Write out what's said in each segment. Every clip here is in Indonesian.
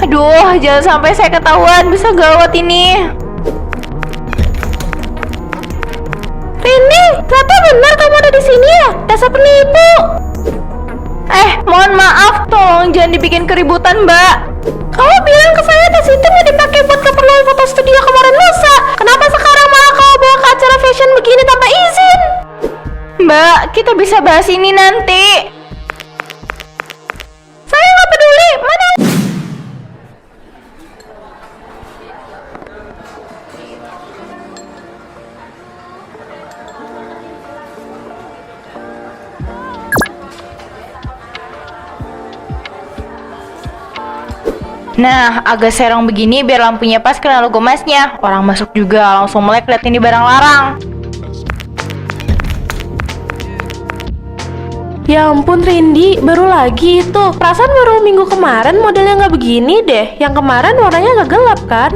Aduh, jangan sampai saya ketahuan, bisa gawat ini. Rini, ternyata benar kamu ada di sini ya? Dasar penipu. Mohon maaf, tolong jangan dibikin keributan, Mbak. Kamu bilang ke saya tas itu mau dipakai buat keperluan foto studio kemarin lusa. Kenapa sekarang malah kamu bawa ke acara fashion begini tanpa izin? Mbak, kita bisa bahas ini nanti. Saya nggak peduli, mana? Nah, agak serong begini biar lampunya pas kena logo masnya. Orang masuk juga langsung melek liat ini barang larang. Ya ampun Rindy, baru lagi itu. Perasaan baru minggu kemarin modelnya nggak begini deh. Yang kemarin warnanya nggak gelap kan?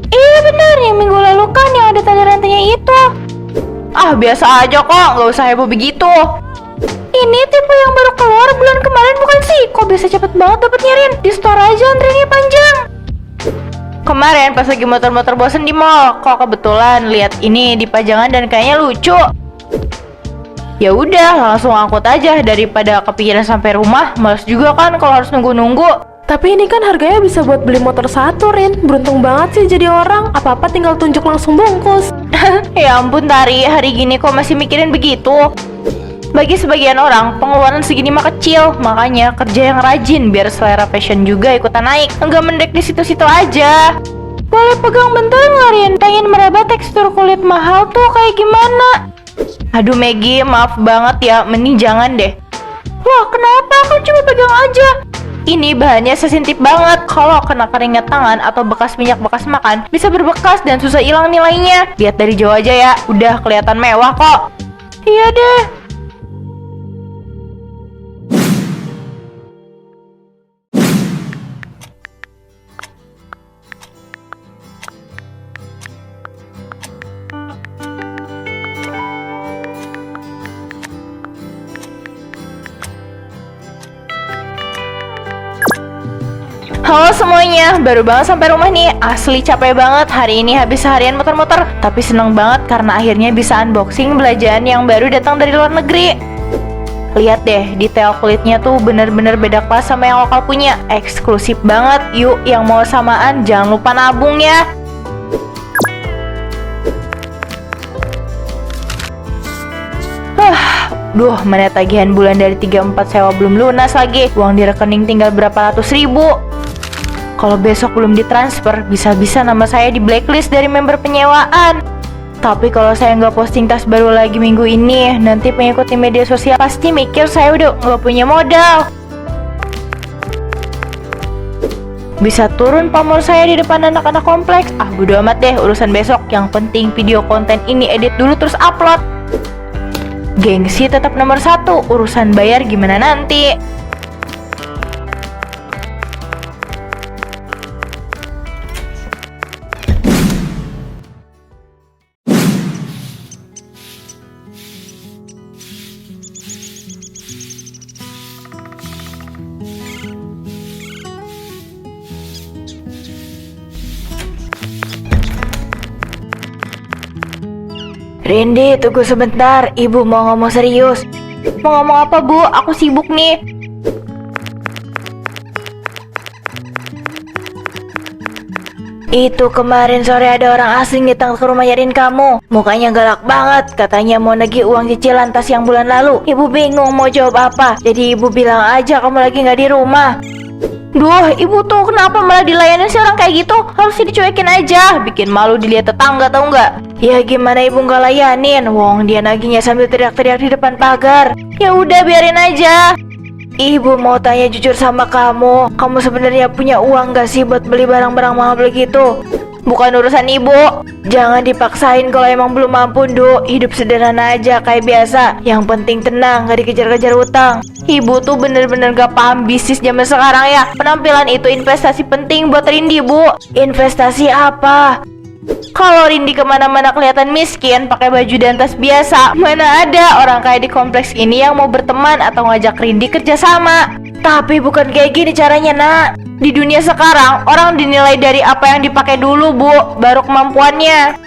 Iya bener, yang minggu lalu kan yang ada tali rantainya itu. Ah, biasa aja kok, nggak usah heboh begitu. Ini tipe yang baru keluar bulan kemarin bukan sih? Kok bisa cepet banget dapetnya Rin? Di store aja antrinya panjang. Kemarin pas lagi motor-motor bosen di mall, kok kebetulan lihat ini di pajangan dan kayaknya lucu. Ya udah, langsung angkut aja daripada kepikiran sampai rumah. Males juga kan kalau harus nunggu-nunggu. Tapi ini kan harganya bisa buat beli motor satu, Rin. Beruntung banget sih jadi orang. Apa-apa tinggal tunjuk langsung bungkus. Ya ampun Tari, hari gini kok masih mikirin begitu? Bagi sebagian orang, pengeluaran segini mah kecil. Makanya kerja yang rajin biar selera fashion juga ikutan naik. Enggak mendek di situ-situ aja. Boleh pegang bentar nggak, Rin? Pengen meraba tekstur kulit mahal tuh kayak gimana? Aduh Maggie, maaf banget ya, mending jangan deh. Wah, kenapa? Kan cuma pegang aja. Ini bahannya sensitif banget. Kalau kena keringat tangan atau bekas minyak bekas makan, bisa berbekas dan susah hilang nilainya. Lihat dari jauh aja ya, udah kelihatan mewah kok. Iya deh. Halo semuanya, baru banget sampai rumah nih. Asli capek banget, hari ini habis seharian muter-muter. Tapi seneng banget karena akhirnya bisa unboxing belanjaan yang baru datang dari luar negeri. Lihat deh, detail kulitnya tuh bener-bener beda kelas sama yang lokal punya. Eksklusif banget. Yuk, yang mau samaan jangan lupa nabung ya. Duh, mana tagihan bulan dari 34 sewa belum lunas lagi. Uang di rekening tinggal berapa ratus ribu. Kalau besok belum ditransfer, bisa-bisa nama saya di blacklist dari member penyewaan. Tapi kalau saya nggak posting tas baru lagi minggu ini, nanti pengikut di media sosial pasti mikir saya udah nggak punya modal. Bisa turun pamor saya di depan anak-anak kompleks. Ah, bodo amat deh urusan besok. Yang penting video konten ini edit dulu terus upload. Gengsi tetap nomor satu, urusan bayar gimana nanti. Rindy, tunggu sebentar. Ibu mau ngomong serius. Mau ngomong apa, Bu? Aku sibuk nih. Itu kemarin sore ada orang asing datang ke rumah nyariin kamu. Mukanya galak banget. Katanya mau nagih uang cicilan tas yang bulan lalu. Ibu bingung mau jawab apa. Jadi ibu bilang aja kamu lagi nggak di rumah. Duh, ibu tuh kenapa malah dilayanin sih orang kayak gitu? Harusnya dicuekin aja, bikin malu dilihat tetangga tau nggak? Ya gimana ibu nggak layanin? Wong dia nagihnya sambil teriak-teriak di depan pagar. Ya udah biarin aja. Ibu mau tanya jujur sama kamu sebenarnya punya uang gak sih buat beli barang-barang mahal begitu? Bukan urusan ibu. Jangan dipaksain kalau emang belum mampu, Nduk. Hidup sederhana aja kayak biasa. Yang penting tenang, gak dikejar-kejar utang. Ibu tuh bener-bener gak paham bisnis zaman sekarang ya. Penampilan itu investasi penting buat Rindy, Bu. Investasi apa? Kalau Rindy kemana-mana kelihatan miskin, pakai baju dan tas biasa, mana ada orang kaya di kompleks ini yang mau berteman atau ngajak Rindy kerja sama. Tapi bukan kayak gini caranya, Nak. Di dunia sekarang, orang dinilai dari apa yang dipakai dulu, Bu, baru kemampuannya.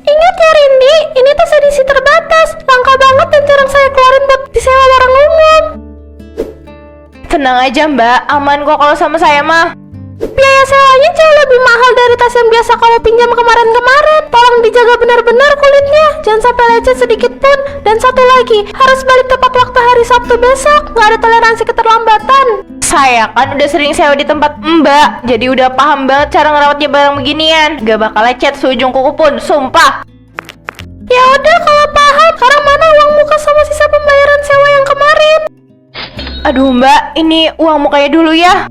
Ingat ya Rindy, ini tuh edisi terbatas. Langka banget dan jarang saya keluarin buat disewa barang umum. Tenang aja, Mbak. Aman kok kalau sama saya mah. Biaya sewanya jauh lebih mahal dari tas yang biasa kamu pinjam kemarin-kemarin. Tolong dijaga benar-benar kulitnya, jangan sampai lecet sedikit pun. Dan satu lagi, harus balik tepat waktu hari Sabtu besok. Nggak ada toleransi keterlambatan. Saya kan udah sering sewa di tempat Mbak, jadi udah paham banget cara ngerawatnya barang beginian. Gak bakal lecet seujung kuku pun, sumpah. Ya udah kalau paham, sekarang mana uang muka sama sisa pembayaran sewa yang kemarin? Aduh Mbak, ini uang mukanya dulu ya.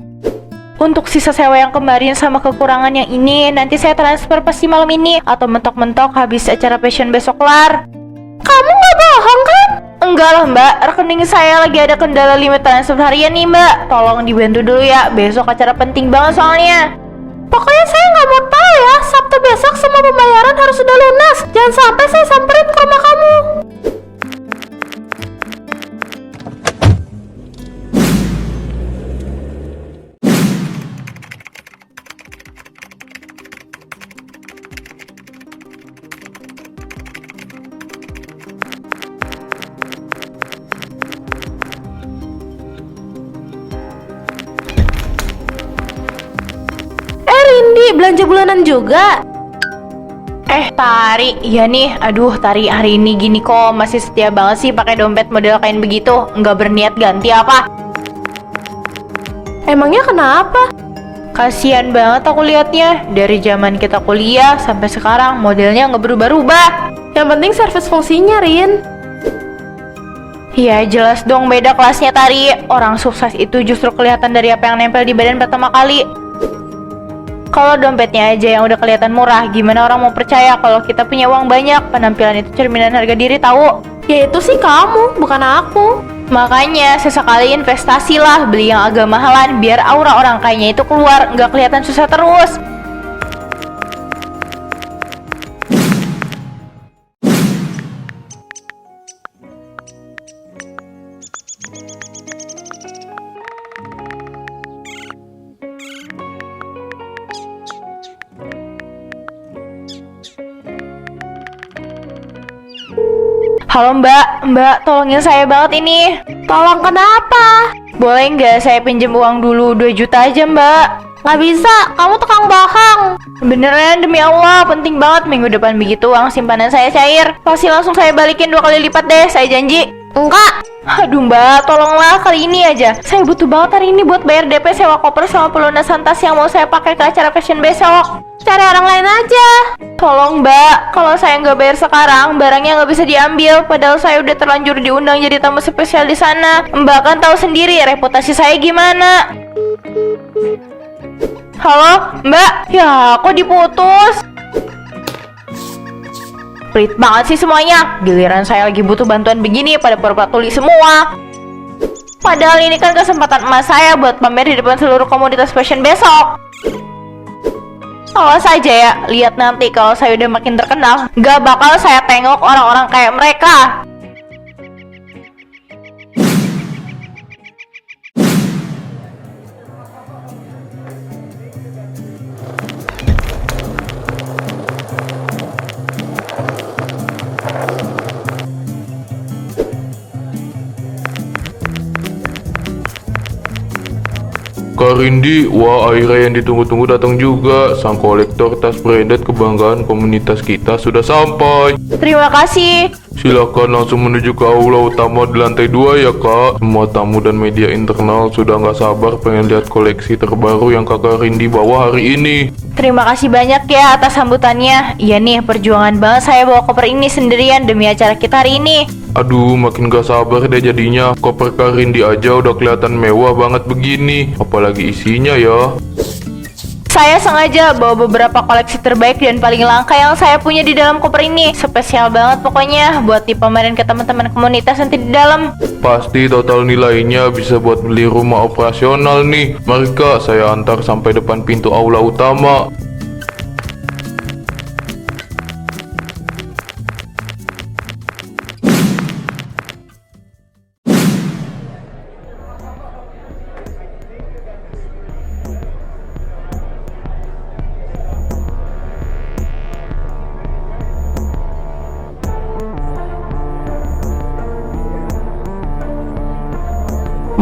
Untuk sisa sewa yang kemarin sama kekurangan yang ini, nanti saya transfer pasti malam ini. Atau mentok-mentok habis acara fashion besok kelar. Kamu nggak bohong kan? Enggak lah Mbak, rekening saya lagi ada kendala limit transfer harian nih Mbak. Tolong dibantu dulu ya, besok acara penting banget soalnya. Pokoknya saya nggak mau tahu ya, Sabtu besok semua pembayaran harus sudah lunas. Jangan sampai saya samperin ke rumah kamu. Rindy, belanja bulanan juga? Tari, iya nih. Aduh, Tari hari ini gini kok masih setia banget sih pakai dompet model kain begitu. Nggak berniat ganti apa? Emangnya kenapa? Kasian banget aku liatnya. Dari zaman kita kuliah sampai sekarang modelnya nggak berubah-ubah. Yang penting servis fungsinya, Rin. Ya jelas dong beda kelasnya Tari. Orang sukses itu justru kelihatan dari apa yang nempel di badan pertama kali. Kalau dompetnya aja yang udah kelihatan murah, gimana orang mau percaya kalau kita punya uang banyak? Penampilan itu cerminan harga diri tahu. Ya itu sih kamu, bukan aku. Makanya sesekali investasi lah, beli yang agak mahalan biar aura orang kayanya itu keluar, nggak kelihatan susah terus. Halo Mbak, tolongin saya banget ini. Tolong kenapa? Boleh nggak saya pinjam uang dulu 2 juta aja Mbak? Nggak bisa, kamu tukang bohong. Beneran demi Allah, penting banget. Minggu depan begitu uang simpanan saya cair, pasti langsung saya balikin 2 kali lipat deh, saya janji. Enggak. Aduh Mbak, tolonglah kali ini aja. Saya butuh banget hari ini buat bayar DP sewa koper sama pelunasan tas yang mau saya pakai ke acara fashion besok. Cari orang lain aja. Tolong Mbak, kalau saya nggak bayar sekarang, barangnya nggak bisa diambil. Padahal saya udah terlanjur diundang jadi tamu spesial di sana. Mbak kan tahu sendiri reputasi saya gimana. Halo, Mbak? Ya, kok diputus? Pelit banget sih semuanya. Giliran saya lagi butuh bantuan begini, pada pura-pura tuli semua. Padahal ini kan kesempatan emas saya buat pamer di depan seluruh komunitas fashion besok. Awas aja ya, lihat nanti kalau saya udah makin terkenal, gak bakal saya tengok orang-orang kayak mereka. Kak Rindy, wah akhirnya yang ditunggu-tunggu datang juga. Sang kolektor tas branded kebanggaan komunitas kita sudah sampai. Terima kasih. Silakan langsung menuju ke aula utama di lantai 2 ya kak. Semua tamu dan media internal sudah nggak sabar pengen lihat koleksi terbaru yang kakak Rindy bawa hari ini. Terima kasih banyak ya atas sambutannya. Iya nih, perjuangan banget saya bawa koper ini sendirian demi acara kita hari ini. Aduh, makin gak sabar deh jadinya. Koper Kak Rindy aja udah kelihatan mewah banget begini. Apalagi isinya ya. Saya sengaja bawa beberapa koleksi terbaik dan paling langka yang saya punya di dalam koper ini. Spesial banget pokoknya buat dipamerin ke teman-teman komunitas nanti di dalam. Pasti total nilainya bisa buat beli rumah operasional nih. Mari Kak, saya antar sampai depan pintu aula utama.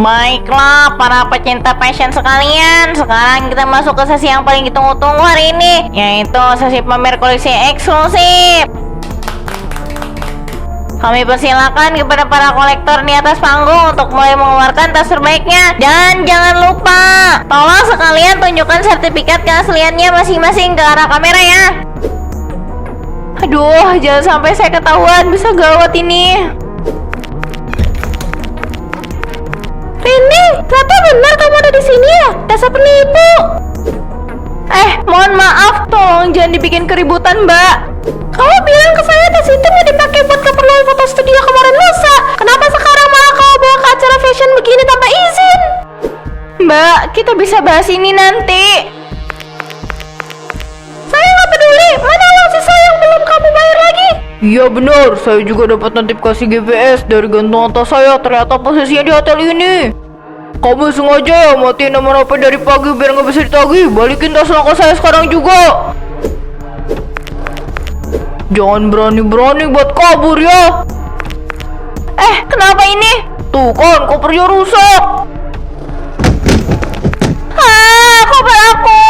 Baiklah, para pecinta fashion sekalian, sekarang kita masuk ke sesi yang paling ditunggu-tunggu hari ini, yaitu sesi pamer koleksi eksklusif. Kami persilakan kepada para kolektor di atas panggung untuk mulai mengeluarkan tas terbaiknya. Dan jangan lupa, tolong sekalian tunjukkan sertifikat keasliannya masing-masing ke arah kamera ya. Aduh, jangan sampai saya ketahuan, bisa gawat ini. Rini, ternyata benar kamu ada di sini ya? Dasar penipu. Mohon maaf, tolong jangan dibikin keributan, Mbak. Kamu bilang ke saya tas itu mau dipakai buat keperluan foto studio kemarin lusa. Kenapa sekarang malah kamu bawa ke acara fashion begini tanpa izin? Mbak, kita bisa bahas ini nanti. Saya nggak peduli. Mana uang sisa yang belum kamu bayar lagi? Iya benar, saya juga dapat notifikasi GPS dari gantungan tas saya. Ternyata posisinya di hotel ini. Kamu sengaja ya matiin nomor HP dari pagi biar nggak bisa ditagih. Balikin tas langka saya sekarang juga. Jangan berani-berani buat kabur ya. Kenapa ini? Tuh kan, kopernya rusak. Koper aku.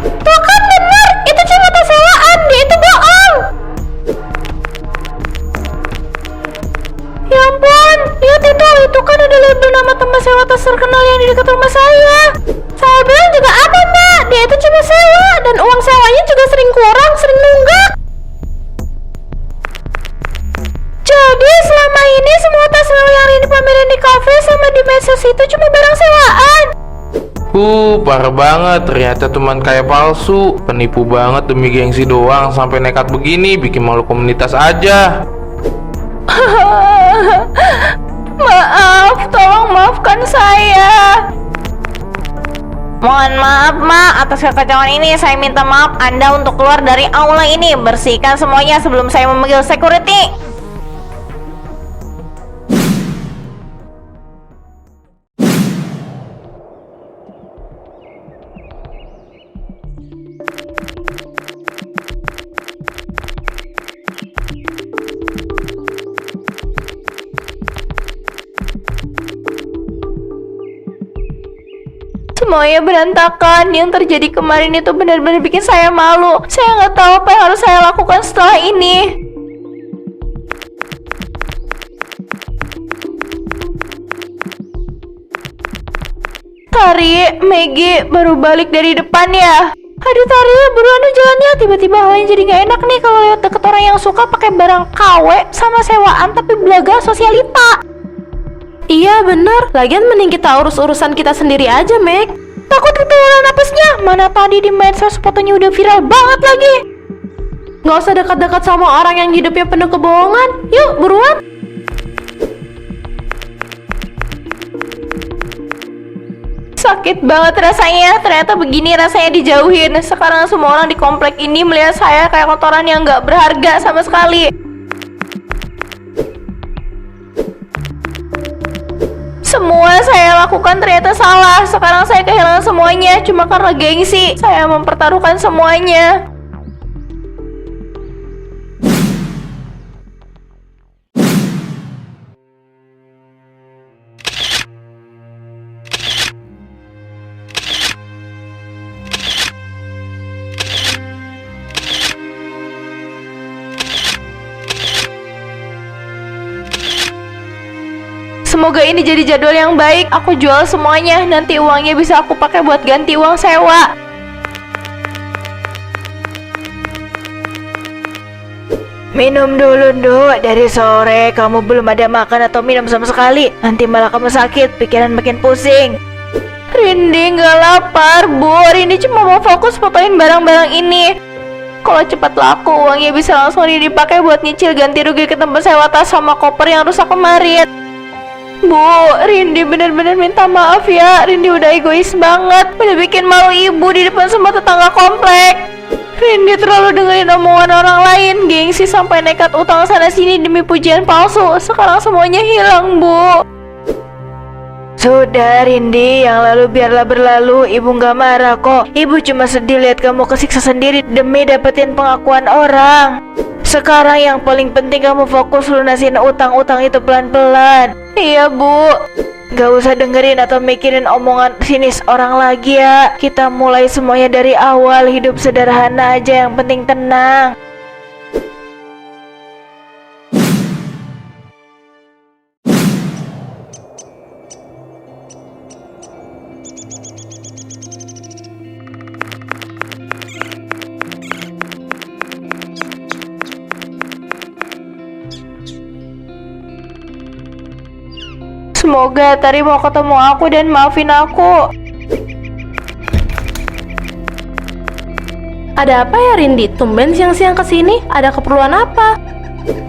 Tuh kan benar, itu cuma tas sewaan, dia itu bohong. Ya ampun, lihat itu kan ada label nama tempat sewa tas terkenal yang di dekat rumah saya. Saya bilang juga apa mbak, dia itu cuma sewa dan uang sewanya juga sering kurang, sering nunggak. Jadi selama ini semua tas sewa yang dipamerin di kafe sama di medsos itu cuma barang sewaan. Parah banget, ternyata teman kaya palsu. Penipu banget demi gengsi doang, sampai nekat begini, bikin malu komunitas aja. Maaf, tolong maafkan saya. Mohon maaf, Mak, atas kekacauan ini. Saya minta maaf Anda untuk keluar dari aula ini. Bersihkan semuanya sebelum saya memanggil security. Semuanya berantakan. Yang terjadi kemarin itu benar-benar bikin saya malu. Saya nggak tahu apa yang harus saya lakukan setelah ini. Tari, Maggie baru balik dari depan ya. Aduh Tari, buruan jalannya. Tiba-tiba hawanya jadi nggak enak nih kalau lihat deket orang yang suka pakai barang KW sama sewaan tapi belaga sosialita. Iya bener, lagian mending kita urus urusan kita sendiri aja, Meg. Takut ketularan apesnya. Mana tadi di medsos fotonya udah viral banget lagi. Nggak usah dekat-dekat sama orang yang hidupnya penuh kebohongan. Yuk, buruan. Sakit banget rasanya. Ternyata begini rasanya dijauhin. Sekarang semua orang di komplek ini melihat saya kayak kotoran yang nggak berharga sama sekali. Semua saya lakukan ternyata salah. Sekarang saya kehilangan semuanya cuma karena gengsi. Saya mempertaruhkan semuanya. Semoga ini jadi jadwal yang baik. Aku jual semuanya. Nanti uangnya bisa aku pakai buat ganti uang sewa. Minum dulu, Nduk. Dari sore kamu belum ada makan atau minum sama sekali. Nanti malah kamu sakit, pikiran makin pusing. Rindi nggak lapar, Bu. Rindi cuma mau fokus fotoin barang-barang ini. Kalau cepat laku, uangnya bisa langsung dipakai buat nyicil ganti rugi ke tempat sewa tas sama koper yang rusak kemarin. Bu, Rindi bener-bener minta maaf ya. Rindi udah egois banget, udah bikin malu ibu di depan semua tetangga komplek. Rindi terlalu dengerin omongan orang lain, gengsi sampai nekat utang sana sini demi pujian palsu. Sekarang semuanya hilang, Bu. Sudah Rindi, yang lalu biarlah berlalu. Ibu gak marah kok. Ibu cuma sedih lihat kamu kesiksa sendiri demi dapetin pengakuan orang. Sekarang yang paling penting kamu fokus lunasin utang-utang itu pelan-pelan. Iya, Bu. Gak usah dengerin atau mikirin omongan sinis orang lagi ya. Kita mulai semuanya dari awal. Hidup sederhana aja, yang penting tenang. Semoga Tari mau ketemu aku dan maafin aku. Ada apa ya Rindi? Tumben siang-siang kesini? Ada keperluan apa?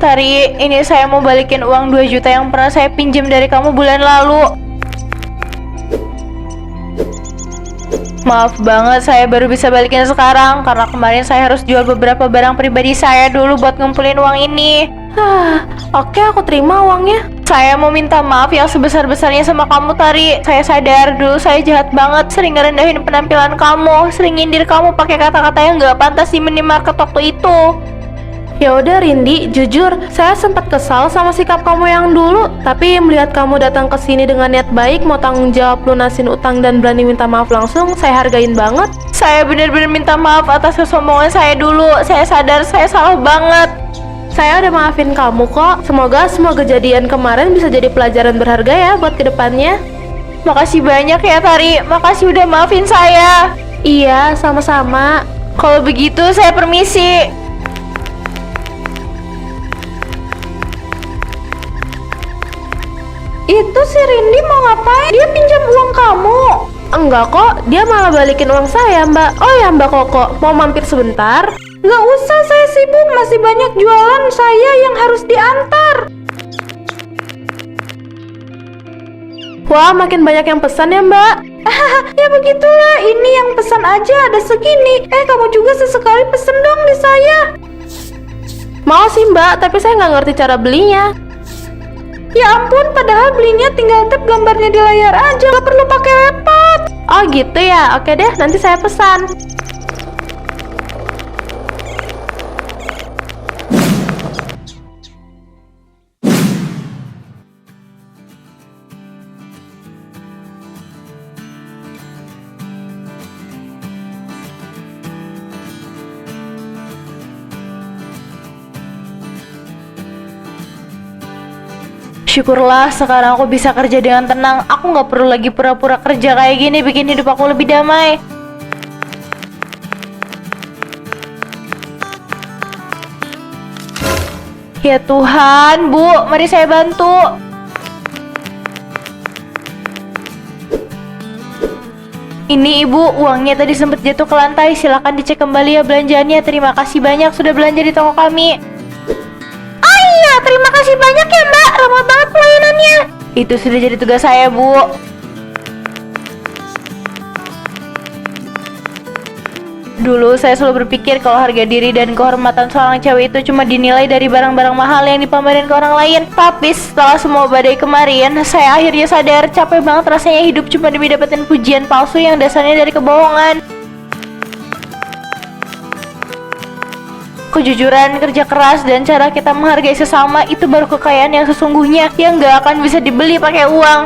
Tari, ini saya mau balikin uang 2 juta yang pernah saya pinjam dari kamu bulan lalu. Maaf banget, saya baru bisa balikin sekarang karena kemarin saya harus jual beberapa barang pribadi saya dulu buat ngumpulin uang ini. Oke, aku terima uangnya. Saya mau minta maaf yang sebesar-besarnya sama kamu, Tari. Saya sadar dulu saya jahat banget, sering ngerendahin penampilan kamu, sering nyindir kamu pakai kata-kata yang gak pantas di minimarket waktu itu. Ya udah Rindi, jujur, saya sempat kesal sama sikap kamu yang dulu. Tapi melihat kamu datang ke sini dengan niat baik, mau tanggung jawab lunasin utang dan berani minta maaf langsung, saya hargain banget. Saya benar-benar minta maaf atas kesombongan saya dulu. Saya sadar saya salah banget. Saya udah maafin kamu kok. Semoga semua kejadian kemarin bisa jadi pelajaran berharga ya buat kedepannya. Makasih banyak ya Tari. Makasih udah maafin saya. Iya, sama-sama. Kalau begitu saya permisi. Itu si Rindi mau ngapain? Dia pinjam uang kamu. Enggak kok, dia malah balikin uang saya, Mbak. Oh ya, Mbak Koko, mau mampir sebentar? Nggak usah, saya sibuk. Masih banyak jualan saya yang harus diantar. Wah, makin banyak yang pesan ya, Mbak. Ya begitulah, ini yang pesan aja ada segini. Kamu juga sesekali pesen dong di saya. Mau sih, Mbak, tapi saya nggak ngerti cara belinya. Ya ampun, padahal belinya tinggal tap gambarnya di layar aja, nggak perlu pakai repot. Oh gitu ya, oke deh, nanti saya pesan. Syukurlah sekarang aku bisa kerja dengan tenang. Aku nggak perlu lagi pura-pura kerja kayak gini, bikin hidup aku lebih damai. Ya Tuhan, Bu, mari saya bantu. Ini Ibu, uangnya tadi sempat jatuh ke lantai. Silakan dicek kembali ya belanjaannya. Terima kasih banyak sudah belanja di toko kami. Terima kasih banyak ya Mbak, ramah banget pelayanannya. Itu sudah jadi tugas saya, Bu. Dulu saya selalu berpikir kalau harga diri dan kehormatan seorang cewek itu cuma dinilai dari barang-barang mahal yang dipamerin ke orang lain. Tapi setelah semua badai kemarin, saya akhirnya sadar capek banget rasanya hidup cuma demi dapetin pujian palsu yang dasarnya dari kebohongan. Kejujuran, kerja keras, dan cara kita menghargai sesama itu baru kekayaan yang sesungguhnya, yang gak akan bisa dibeli pakai uang.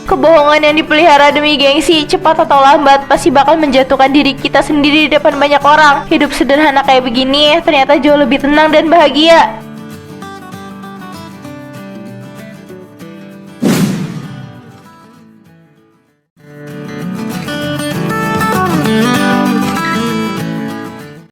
Kebohongan yang dipelihara demi gengsi, cepat atau lambat pasti bakal menjatuhkan diri kita sendiri di depan banyak orang. Hidup sederhana kayak begini ternyata jauh lebih tenang dan bahagia.